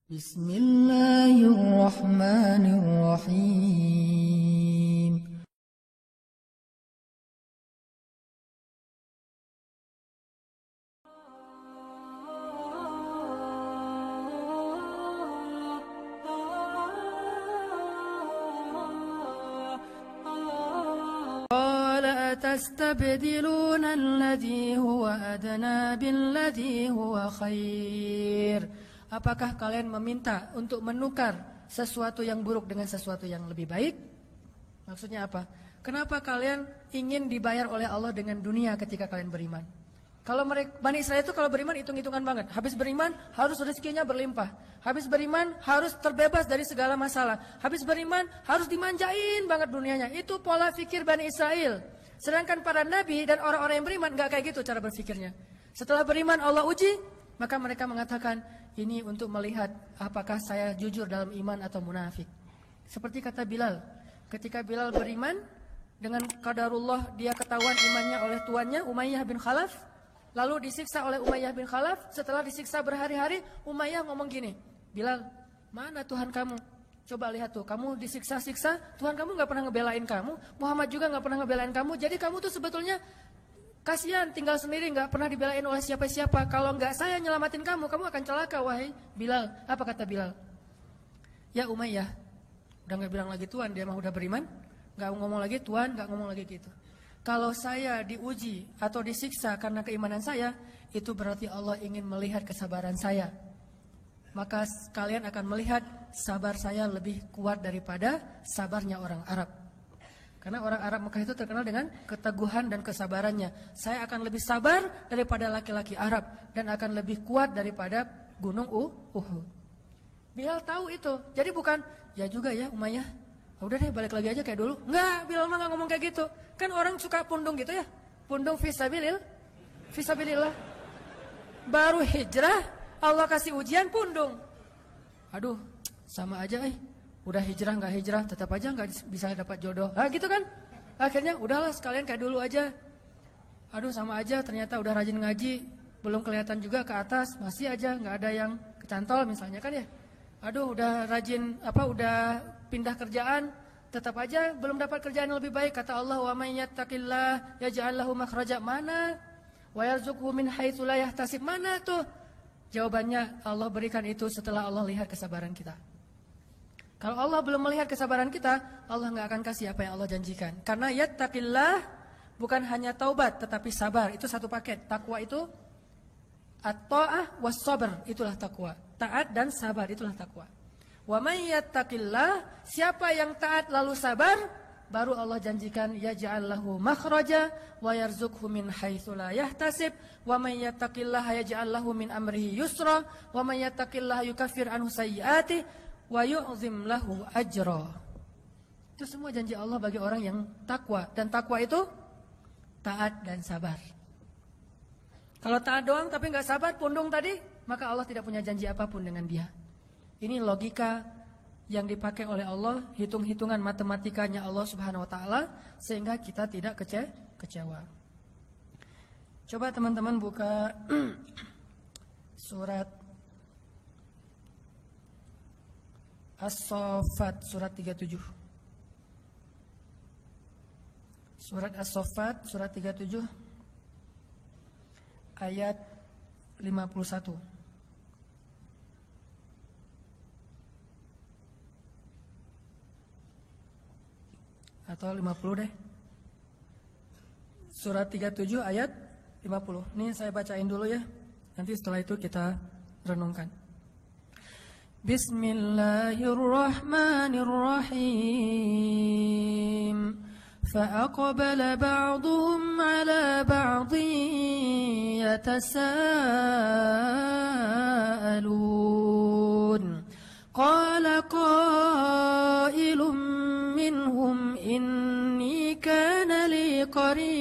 Bismillahirrahmanirrahim. Qala atastabdiluna alladhi huwa adna billadhi huwa khair. Apakah kalian meminta untuk menukar sesuatu yang buruk dengan sesuatu yang lebih baik? Maksudnya apa? Kenapa kalian ingin dibayar oleh Allah dengan dunia ketika kalian beriman? Kalau Bani Israel itu kalau beriman hitung-hitungan banget. Habis beriman harus rezekinya berlimpah. Habis beriman harus terbebas dari segala masalah. Habis beriman harus dimanjain banget dunianya. Itu pola pikir Bani Israel. Sedangkan para nabi dan orang-orang yang beriman gak kayak gitu cara berpikirnya. Setelah beriman Allah uji, maka mereka mengatakan, ini untuk melihat apakah saya jujur dalam iman atau munafik. Seperti kata Bilal, ketika Bilal beriman, dengan qadarullah dia ketahuan imannya oleh tuannya Umayyah bin Khalaf, lalu disiksa oleh Umayyah bin Khalaf. Setelah disiksa berhari-hari, Umayyah ngomong gini, Bilal, mana Tuhan kamu? Coba lihat tuh, kamu disiksa-siksa, Tuhan kamu gak pernah ngebelain kamu, Muhammad juga gak pernah ngebelain kamu, jadi kamu tuh sebetulnya kasihan tinggal sendiri, nggak pernah dibelain oleh siapa-siapa. Kalau nggak saya nyelamatin kamu, kamu akan celaka wahai Bilal. Apa kata Bilal? Ya Umayyah, udah nggak bilang lagi Tuhan, dia mah udah beriman, nggak ngomong lagi Tuhan, nggak ngomong lagi gitu. Kalau saya diuji atau disiksa karena keimanan saya, itu berarti Allah ingin melihat kesabaran saya. Maka kalian akan melihat sabar saya lebih kuat daripada sabarnya orang Arab. Karena orang Arab Mekah itu terkenal dengan keteguhan dan kesabarannya. Saya akan lebih sabar daripada laki-laki Arab dan akan lebih kuat daripada gunung Uhud. Bilal tahu itu. Jadi bukan, ya juga ya Umayyah, udah deh balik lagi aja kayak dulu. Enggak, Bilal mah gak ngomong kayak gitu. Kan orang suka pundung gitu ya. Pundung fisabilillah. Baru hijrah, Allah kasih ujian pundung. Aduh, sama aja udah hijrah nggak hijrah tetap aja nggak bisa dapat jodoh. Gitu kan. Akhirnya udahlah sekalian kayak dulu aja. Aduh sama aja, ternyata udah rajin ngaji, belum kelihatan juga ke atas, masih aja nggak ada yang kecantol misalnya kan ya. Aduh udah rajin udah pindah kerjaan, tetap aja belum dapat kerjaan yang lebih baik. Kata Allah, wa may yattaqillah yaj'al lahu makhraja. Mana? Wa yarzuqhu min haitsu la yahtasib. Mana tuh? Jawabannya Allah berikan itu setelah Allah lihat kesabaran kita. Kalau Allah belum melihat kesabaran kita, Allah nggak akan kasih apa yang Allah janjikan. Karena yattaqillah bukan hanya taubat, tetapi sabar. Itu satu paket. Takwa itu at-ta'ah was sabr, itulah takwa. Taat dan sabar, itulah takwa. Wa may yattaqillah, siapa yang taat lalu sabar, baru Allah janjikan yaj'al lahu makhraja wa yarzuqhu min haitsu la yahtasib wa may yattaqillaha yaj'al lahu min amrihi yusra wa may yattaqillaha yukaffir anhu sayyi'atihi wa yu'zim lahu ajra. Itu semua janji Allah bagi orang yang takwa. Dan takwa itu taat dan sabar. Kalau taat doang tapi gak sabar, pundung tadi, maka Allah tidak punya janji apapun dengan dia. Ini logika yang dipakai oleh Allah, hitung-hitungan matematikanya Allah subhanahu wa ta'ala, sehingga kita tidak kecewa. Coba teman-teman buka surat As-Saffat surat 37. Surat As-Saffat surat 37 ayat 51. Atau 50 deh. Surat 37 ayat 50. Ini saya bacain dulu ya. Nanti setelah itu kita renungkan. Bismillahirrahmanirrahim. Fa'aqbala ba'duhum 'ala ba'dhin yatasaalun. Qala qailun minhum inni kana li qarin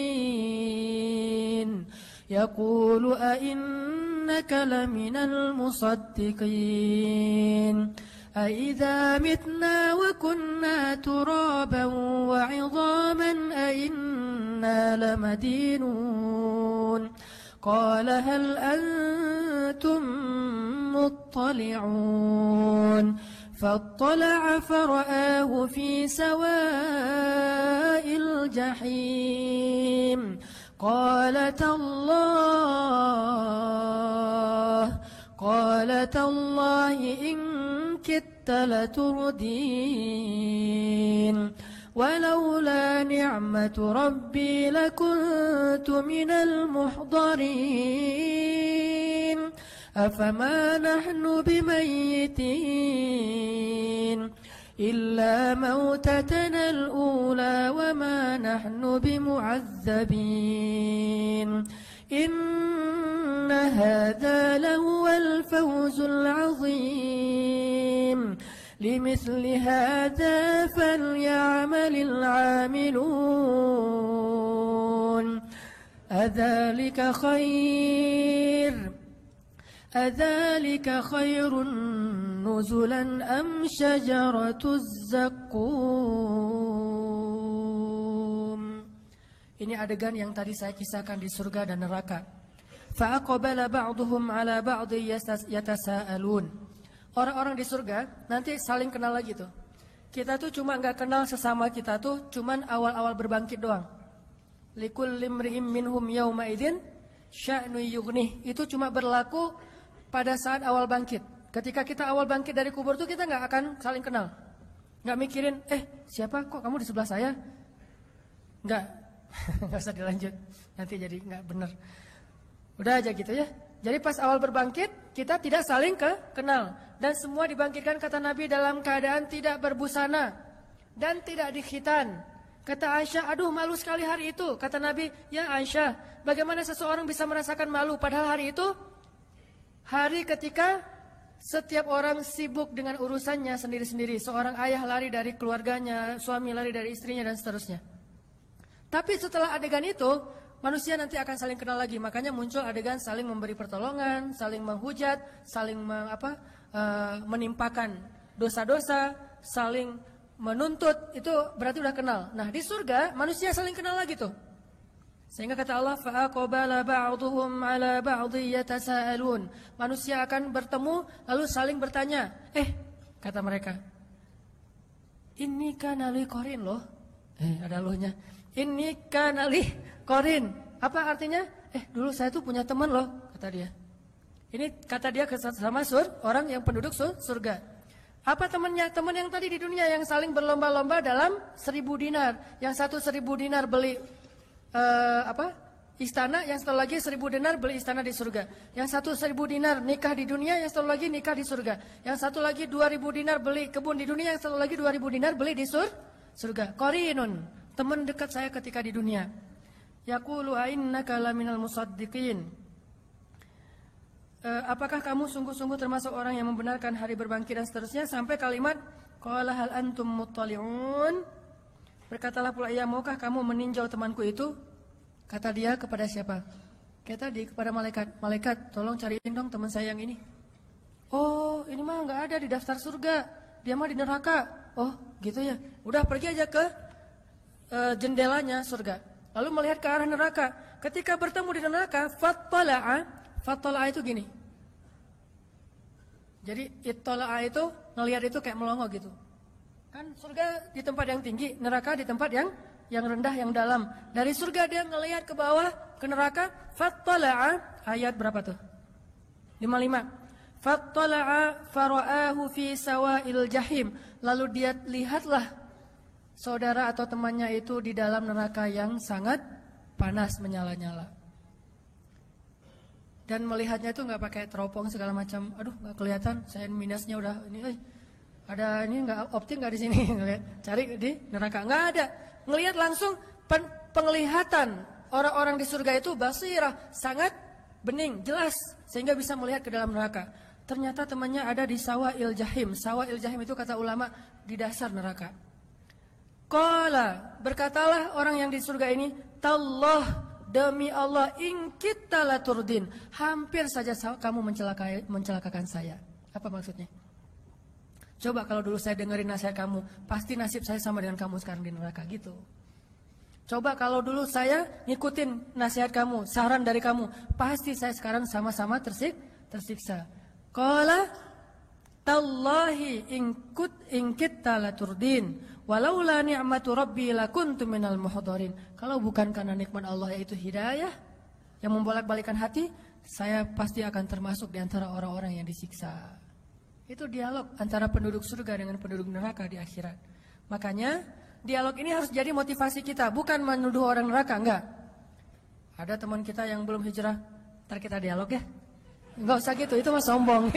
yaqulu a innaka laminal musaddiqin a idza mitna wa kunna turaban wa 'idhaman a inna lamadinun قال هل أنتم مطلعون فاطلع فرآه في سواء الجحيم قال تالله إن كدت لتردين ولولا نعمة ربي لكنت من المحضرين أفما نحن بميتين إلا موتتنا الأولى وما نحن بمعذبين إن هذا لهو الفوز العظيم لمثل هذا فليعمل العاملون أذلك خير نزلا أم شجرة الزقوم. Ini adegan yang tadi saya kisahkan di surga dan neraka. Fa'aqbala ba'duhum 'ala ba'dhi yatasaalun. Orang-orang di surga nanti saling kenal lagi tuh. Kita tuh cuma nggak kenal sesama kita tuh cuman awal-awal berbangkit doang. Likulli imri'in minhum yawma idzin sya'nu yughnih. Itu cuma berlaku pada saat awal bangkit. Ketika kita awal bangkit dari kubur tuh kita nggak akan saling kenal. Nggak mikirin, siapa kok kamu di sebelah saya? Nggak usah dilanjut. Nanti jadi nggak benar. Udah aja gitu ya. Jadi pas awal berbangkit kita tidak saling kenal. Dan semua dibangkitkan kata Nabi dalam keadaan tidak berbusana dan tidak dikhitan. Kata Aisyah, aduh malu sekali hari itu. Kata Nabi, ya Aisyah, bagaimana seseorang bisa merasakan malu padahal hari itu hari ketika setiap orang sibuk dengan urusannya sendiri-sendiri. Seorang ayah lari dari keluarganya, suami lari dari istrinya dan seterusnya. Tapi setelah adegan itu, manusia nanti akan saling kenal lagi. Makanya muncul adegan saling memberi pertolongan, saling menghujat, saling menimpakan dosa-dosa, saling menuntut. Itu berarti udah kenal. Nah di surga manusia saling kenal lagi tuh. Sehingga kata Allah, fa'aqbala ba'duhum 'ala ba'dhi yatasaalun. Manusia akan bertemu lalu saling bertanya. Kata mereka, ini kana li qarin loh. Ada lohnya. Ini kana li qarin. Apa artinya? Dulu saya tuh punya teman loh, kata dia. Ini kata dia sama orang yang penduduk surga. Apa temannya? Teman yang tadi di dunia yang saling berlomba-lomba dalam 1.000 dinar. Yang satu 1.000 dinar beli istana, yang satu lagi 1.000 dinar beli istana di surga. Yang satu 1.000 dinar nikah di dunia, yang satu lagi nikah di surga. Yang satu lagi 2.000 dinar beli kebun di dunia, yang satu lagi 2.000 dinar beli di surga. Qarinun, teman dekat saya ketika di dunia. Yaqulu ainnaka laminal musaddiqin. Apakah kamu sungguh-sungguh termasuk orang yang membenarkan hari berbangkit dan seterusnya sampai kalimat qala hal antum muttali'un. Berkatalah pula ia, maukah kamu meninjau temanku itu? Kata dia kepada siapa? Kata dia kepada malaikat. Malaikat, tolong cariin dong teman saya yang ini. Oh, ini mah nggak ada di daftar surga. Dia mah di neraka. Oh, gitu ya. Udah pergi aja ke jendelanya surga. Lalu melihat ke arah neraka. Ketika bertemu di neraka, fattala'a itu gini. Jadi ittala'a itu ngelihat itu kayak melongo gitu. Kan surga di tempat yang tinggi, neraka di tempat yang rendah, yang dalam. Dari surga dia ngelihat ke bawah, ke neraka. Fattala'a, ayat berapa tuh? 55. Fattala'a fara'ahu fi sawa'il jahim. Lalu dia lihatlah saudara atau temannya itu di dalam neraka yang sangat panas menyala-nyala. Dan melihatnya itu nggak pakai teropong segala macam. Aduh nggak kelihatan, saya minusnya udah ini. Ada ini nggak optik nggak di sini? Cari di neraka nggak ada. Ngelihat langsung penglihatan orang-orang di surga itu basirah, sangat bening, jelas sehingga bisa melihat ke dalam neraka. Ternyata temannya ada di sawa'il jahim. Sawa'il jahim itu kata ulama di dasar neraka. Qala, berkatalah orang yang di surga ini, tallah, demi Allah, in kita laturdin, hampir saja kamu mencelakakan saya. Apa maksudnya? Coba kalau dulu saya dengerin nasihat kamu, pasti nasib saya sama dengan kamu sekarang di neraka gitu. Coba kalau dulu saya ngikutin nasihat kamu, saran dari kamu, pasti saya sekarang sama-sama tersiksa. Qala tallahi in kitta laturdin walaula ni'matu rabbi lakuntu minal muhdharin. Kalau bukan karena nikmat Allah yaitu hidayah yang membolak-balikan hati, saya pasti akan termasuk di antara orang-orang yang disiksa. Itu dialog antara penduduk surga dengan penduduk neraka di akhirat. Makanya dialog ini harus jadi motivasi kita, bukan menuduh orang neraka, enggak. Ada teman kita yang belum hijrah, ntar kita dialog ya. Enggak usah gitu, itu mah sombong.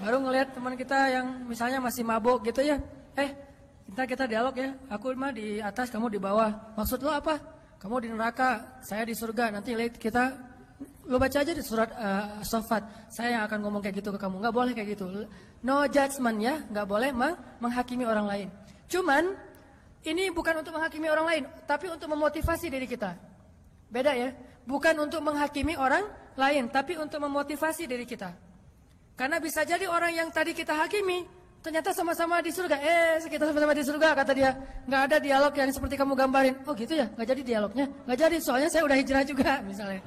Baru ngelihat teman kita yang misalnya masih mabuk gitu ya. Kita dialog ya. Aku mah di atas, kamu di bawah. Maksud lo apa? Kamu di neraka, saya di surga. Nanti lihat kita, lo baca aja di surat As-Saffat. Saya yang akan ngomong kayak gitu ke kamu. Nggak boleh kayak gitu. No judgment ya, nggak boleh menghakimi orang lain. Cuman ini bukan untuk menghakimi orang lain, tapi untuk memotivasi diri kita. Beda ya. Bukan untuk menghakimi orang lain, tapi untuk memotivasi diri kita. Karena bisa jadi orang yang tadi kita hakimi ternyata sama-sama di surga. Kita sama-sama di surga, kata dia. Nggak ada dialog yang seperti kamu gambarin. Oh gitu ya, nggak jadi dialognya. Nggak jadi, soalnya saya udah hijrah juga misalnya.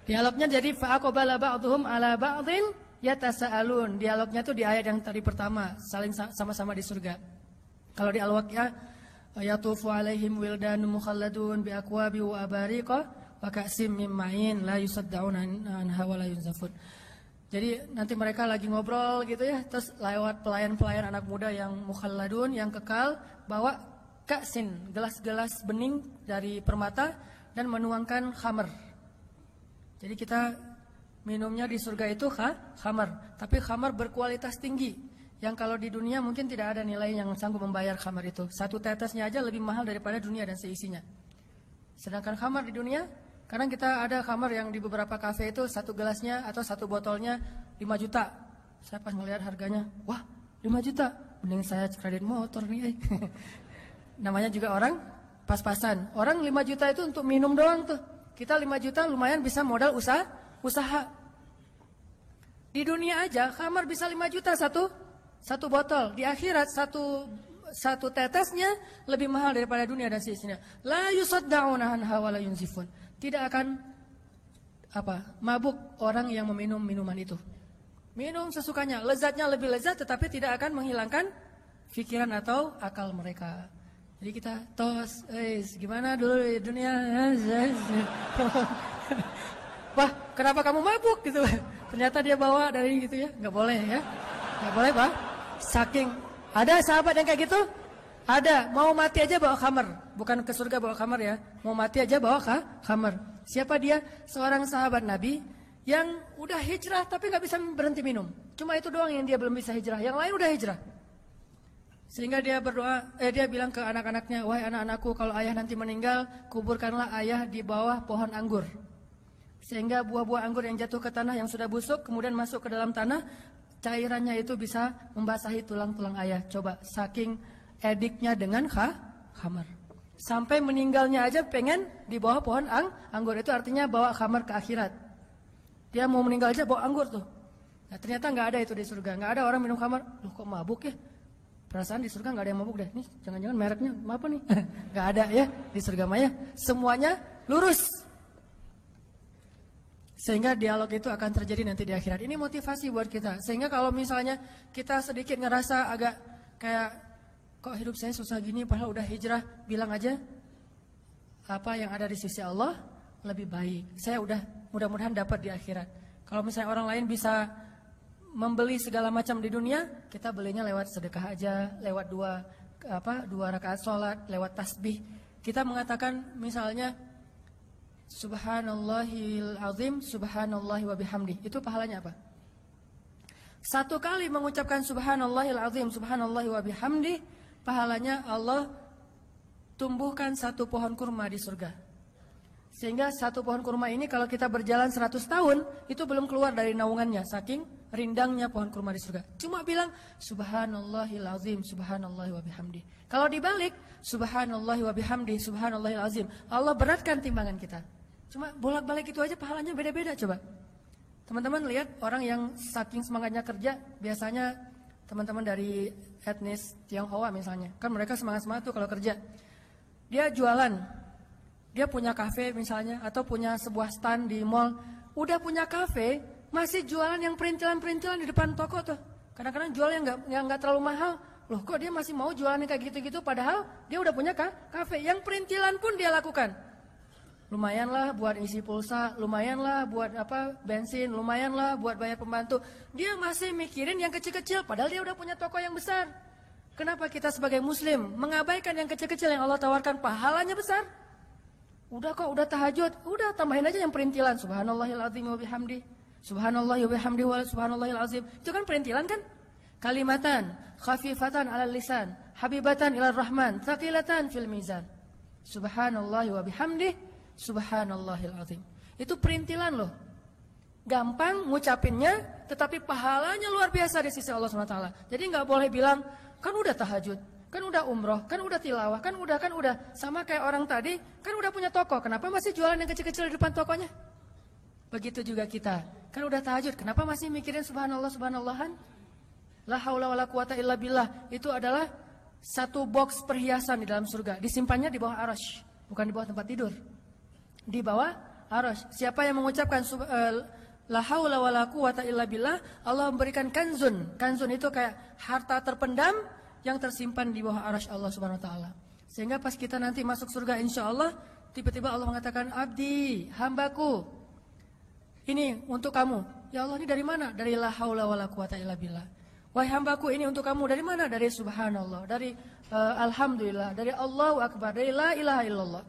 Dialognya jadi fa'aqbala ba'dhum ala ba'dhin yatasaalun. Dialognya tuh di ayat yang tadi pertama, saling sama-sama di surga. Kalau di Al-Waqiah, yatufu alaihim wildanun mukhalladun bi aqwabi wa abariqa wa ka'sim min ma'in la yusaddauna anha wa la yunzafun. Jadi nanti mereka lagi ngobrol gitu ya, terus lewat pelayan-pelayan anak muda yang mukhalladun, yang kekal, bawa ka'sin, gelas-gelas bening dari permata dan menuangkan khamar. Jadi kita minumnya di surga itu khamar, tapi khamar berkualitas tinggi. Yang kalau di dunia mungkin tidak ada nilai yang sanggup membayar khamar itu. Satu tetesnya aja lebih mahal daripada dunia dan seisinya. Sedangkan khamar di dunia, kadang kita ada khamar yang di beberapa kafe itu satu gelasnya atau satu botolnya 5 juta. Saya pas ngelihat harganya, wah 5 juta, mending saya kredit motor nih. Namanya juga orang pas-pasan. Orang 5 juta itu untuk minum doang tuh. Kita 5 juta lumayan bisa modal usaha. Di dunia aja khamar bisa 5 juta satu botol. Di akhirat satu tetesnya lebih mahal daripada dunia dan seisinya. La yusaddauna anha wa la yunzifun. Tidak akan mabuk orang yang meminum minuman itu. Minum sesukanya, lezatnya lebih lezat tetapi tidak akan menghilangkan pikiran atau akal mereka. Jadi kita tos, gimana dulu di dunia? Wah, kenapa kamu mabuk gitu? Ternyata dia bawa dari gitu ya, nggak boleh ya, nggak boleh Pak. Saking ada sahabat yang kayak gitu, ada mau mati aja bawa khamar, bukan ke surga bawa khamar ya, mau mati aja bawa khamar. Siapa dia? Seorang sahabat Nabi yang udah hijrah tapi nggak bisa berhenti minum. Cuma itu doang yang dia belum bisa hijrah, yang lain udah hijrah. Sehingga dia berdoa, dia bilang ke anak-anaknya, wahai anak-anakku, kalau ayah nanti meninggal, kuburkanlah ayah di bawah pohon anggur. Sehingga buah-buah anggur yang jatuh ke tanah yang sudah busuk, kemudian masuk ke dalam tanah, cairannya itu bisa membasahi tulang-tulang ayah. Coba, saking ediknya dengan khamar. Sampai meninggalnya aja pengen di bawah pohon anggur. Itu artinya bawa khamar ke akhirat. Dia mau meninggal aja bawa anggur tuh. Nah, ternyata nggak ada itu di surga. Nggak ada orang minum khamar. Loh kok mabuk ya? Perasaan di surga nggak ada yang mabuk deh. Nih jangan-jangan mereknya apa nih? Nggak ada ya di surga maya. Semuanya lurus. Sehingga dialog itu akan terjadi nanti di akhirat. Ini motivasi buat kita. Sehingga kalau misalnya kita sedikit ngerasa agak kayak kok hidup saya susah gini padahal udah hijrah, bilang aja apa yang ada di sisi Allah lebih baik. Saya udah mudah-mudahan dapat di akhirat. Kalau misalnya orang lain bisa membeli segala macam di dunia, kita belinya lewat sedekah aja, lewat dua rakaat sholat, lewat tasbih. Kita mengatakan misalnya Subhanallahil azim, subhanallahi wa bihamdi. Itu pahalanya apa? Satu kali mengucapkan Subhanallahil azim, subhanallahi wa bihamdi, pahalanya Allah tumbuhkan satu pohon kurma di surga. Sehingga satu pohon kurma ini kalau kita berjalan 100 tahun, itu belum keluar dari naungannya, saking rindangnya pohon kurma di surga. Cuma bilang Subhanallahil azim, subhanallahi wa bihamdi. Kalau dibalik Subhanallahi wa bihamdi, subhanallahil azim, Allah beratkan timbangan kita. Cuma bolak-balik itu aja pahalanya beda-beda. Coba teman-teman lihat orang yang saking semangatnya kerja, biasanya teman-teman dari etnis Tionghoa misalnya, kan mereka semangat-semangat tuh kalau kerja. dia jualan, dia punya kafe misalnya, atau punya sebuah stand di mall, udah punya kafe, masih jualan yang perintilan-perintilan di depan toko tuh. Kadang-kadang jual yang nggak terlalu mahal, loh kok dia masih mau jualan yang kayak gitu-gitu, padahal dia udah punya kafe, yang perintilan pun dia lakukan. Lumayanlah buat isi pulsa, lumayanlah buat bensin, lumayanlah buat bayar pembantu. Dia masih mikirin yang kecil-kecil, padahal dia udah punya toko yang besar. Kenapa kita sebagai muslim mengabaikan yang kecil-kecil yang Allah tawarkan pahalanya besar? Udah kok, udah tahajud, udah tambahin aja yang perintilan. Subhanallahil azim wa bihamdi. Subhanallah wa bihamdi wa subhanallahil azim. Itu kan perintilan kan? Kalimatan khafifatan 'alal lisan, habibatan ilar rahman, thaqilatan fil mizan. Subhanallah wa bihamdi, subhanallahil azim. Itu perintilan loh. Gampang ngucapinnya, tetapi pahalanya luar biasa di sisi Allah SWT. Jadi nggak boleh bilang, kan udah tahajud, kan udah umroh, kan udah tilawah, kan udah. Sama kayak orang tadi, kan udah punya toko, kenapa masih jualan yang kecil-kecil di depan tokonya? Begitu juga kita, kan udah tahajud, kenapa masih mikirin subhanallah, subhanallahan? La haula wala quwata illa billah, itu adalah satu box perhiasan di dalam surga, disimpannya di bawah arasy, bukan di bawah tempat tidur. Di bawah arasy. Siapa yang mengucapkan la haula wala quwata illa billah, Allah memberikan kanzun. Kanzun itu kayak harta terpendam yang tersimpan di bawah arasy Allah Subhanahu wa taala. Sehingga pas kita nanti masuk surga insyaallah, tiba-tiba Allah mengatakan, "Abdi, hambaku, ini untuk kamu." Ya Allah, ini dari mana? Dari la haula wala quwata illa billah. Wahai hambaku, ini untuk kamu dari mana? Dari subhanallah, dari alhamdulillah, dari Allahu akbar, dari la ilaha illallah.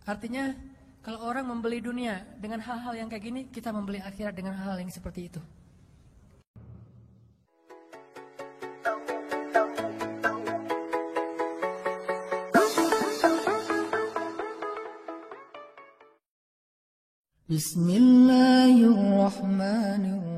Artinya kalau orang membeli dunia dengan hal-hal yang kayak gini, kita membeli akhirat dengan hal-hal yang seperti itu. Bismillahirrahmanirrahim.